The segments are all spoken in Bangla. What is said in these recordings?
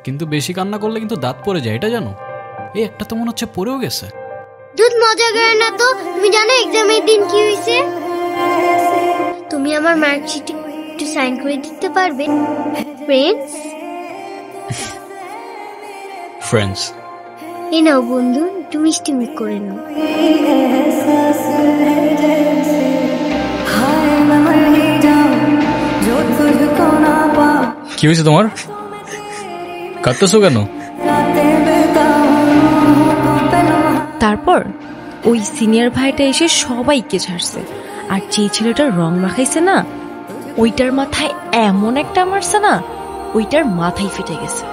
কিন্তু বেশি কান্না করলে কিন্তু দাঁত পড়ে যায়, এটা জানো? এই একটা তো মনে হচ্ছে পড়েও গেছে। দুধ মজা করে না তো। তুমি জানো এক্সামের দিন কি হয়েছে? তুমি আমার মার্কশিটে একটু সাইন করে দিতে পারবে? ফ্রেন্ডস এই নাও বন্ধু, একটু মিষ্টি মুখ করে নাও। কি হয়েছে তোমার? কাঁদতেছো কেন? তারপর ওই সিনিয়র ভাইটা এসে সবাইকে ছাড়ছে, আর যে ছেলেটার রং মাখাইছে না, ওইটার মাথায় এমন একটা মারছে না, ওইটার মাথায় ফেটে গেছে।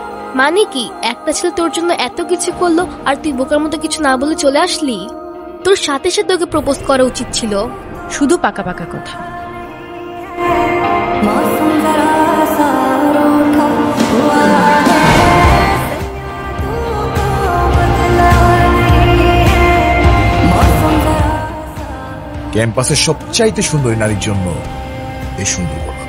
মানে কি, একটা ছেলে তোর জন্য এত কিছু করলো আর তুই বোকার মতো কিছু না বলে চলে আসলি? তোর সাথে সাথে ওকে প্রপোজ করা উচিত ছিল। শুধু পাকা পাকা কথা। ক্যাম্পাসের সবচাইতে সুন্দরী নারীর জন্য এই সুন্দর গোলাপ।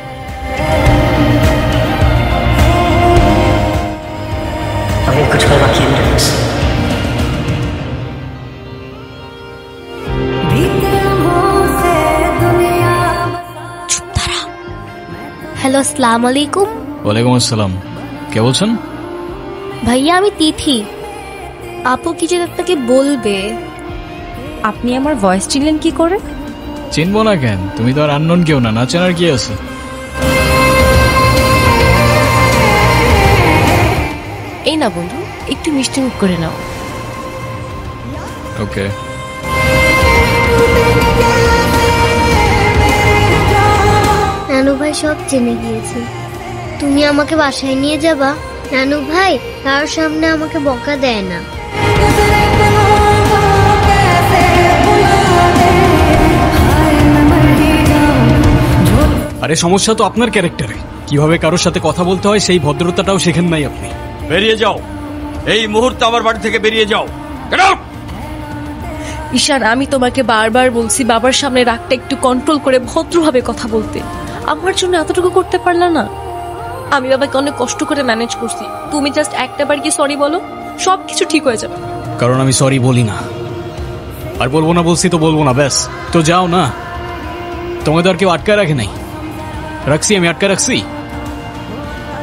হ্যালো, আসসালামু আলাইকুম। ওয়ালাইকুম আসসালাম। কে বলছেন? ভাইয়া, আমি তিথি। আপু কি যেন আপনাকে বলবে। আপনি আমার ভয়েস চিনলেন কি করে? চিনবো না কেন? তুমি তো আর আননোন কেউ না, না চেনার কি আছে? এই না বন্ধু, একটু মিষ্টি মুখ করে নাও। ওকে। নানু ভাই সব জেনে গিয়েছে। তুমি আমাকে বাসায় নিয়ে যাবা? নানু ভাই কারোর সামনে আমাকে বকা দেয় না। আরে সমস্যা তো আপনার ক্যারেক্টারে। কিভাবে কারোর সাথে কথা বলতে হয় সেই ভদ্রতাটাও শেখেন নাই আপনি। বেরিয়ে যাও, এই মুহূর্তে আমার বাড়ি থেকে বেরিয়ে যাও। ঈশান, আমি তোমাকে বারবার বলছি বাবার সামনে রাগটা একটু কন্ট্রোল করে ভদ্রভাবে কথা বলতে। আমার জন্য এতটুকু করতে পারলা না? আমি বাবাকে অনেক কষ্ট করে ম্যানেজ করছি। তুমি জাস্ট একটা বার গিয়ে সরি বলো, সবকিছু ঠিক হয়ে যাবে। কারণ আমি সরি বলি না, আর বলবো না। বলছি তো বলবো না, ব্যাস। তো যাও না, তোমাদের আর কেউ আটকায় রাখে নাই। রাখছি, আমি আটকা রাখছি।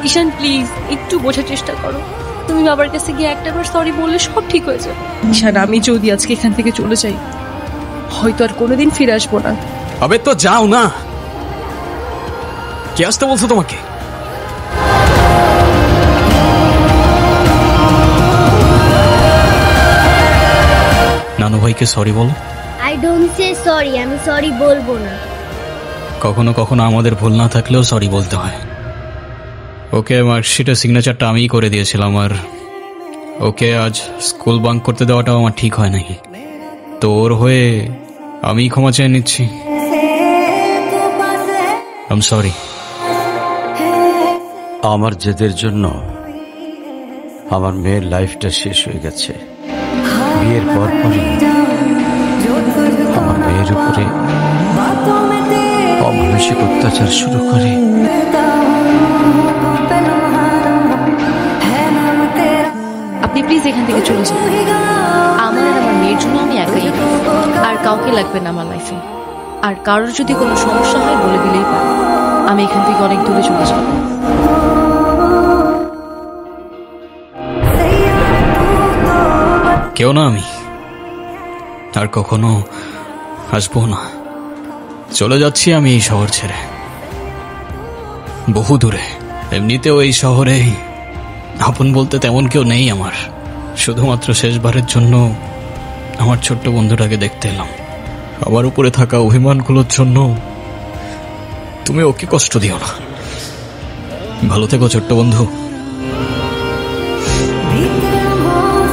ঈশান প্লিজ একটু বোঝার চেষ্টা করো। তুমি বাবার কাছে গিয়ে একটা বার সরি বললে সব ঠিক হয়ে যাবে। ঈশান, আমি যদি আজকে এখান থেকে চলে যাই, হয়তো আর কোনোদিন ফিরে আসবো না। আবে তো যাও না। কে আসতে বলছো তোমাকে? নানু ভাইকে সরি বলো। I don't say sorry. আমি সরি বলবো না। কখনো কখনো আমাদের ভুল না থাকলেও সরি বলতে হয়। ওকে মার্কশিটের সিগনেচারটা আমিই করে দিয়েছিলাম, আর ওকে আজ স্কুল বাঙ্ক করতে দেওয়াটাও আমার ঠিক হয় নাই। তো ওর হয়ে আমি ক্ষমা চেয়ে নিচ্ছি। I am sorry. আমার জেদের জন্য আমার মেয়ের লাইফটা শেষ হয়ে গেছে। বিয়ের পরপরই আমার মেয়ের উপরে অমানসিক অত্যাচার শুরু করে। আপনি প্লিজ এখান থেকে চলে যান। আমার আর আমার মেয়ের জন্য আমি একাই, আর কাউকে লাগবে না আমার লাইফে। আর কারোর যদি কোনো সমস্যা হয় বলে দিলেই পারে। আমি এখান থেকে অনেক দূরে চলে যাব। কেউ না আমি, আর কখনো আসবো না। চলে যাচ্ছি আমি এই শহর ছেড়ে, বহু দূরে। এমনিতেও এই শহরে আপন বলতে তেমন কেউ নেই আমার। শুধুমাত্র শেষবারের জন্য আমার ছোট্ট বন্ধুটাকে দেখতে এলাম। আমার উপরে থাকা অভিমানগুলোর জন্য তুমি ওকে কষ্ট দিও না। ভালো থেকো ছোট্ট বন্ধু,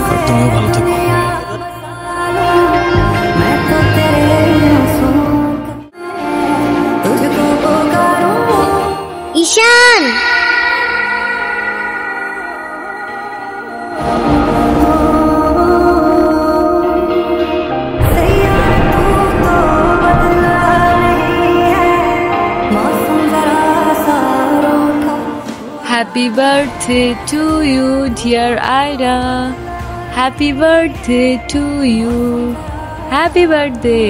আর তুমিও ভালো থেকো। Ishaan, happy birthday to you dear Ayra, happy birthday to you, happy birthday.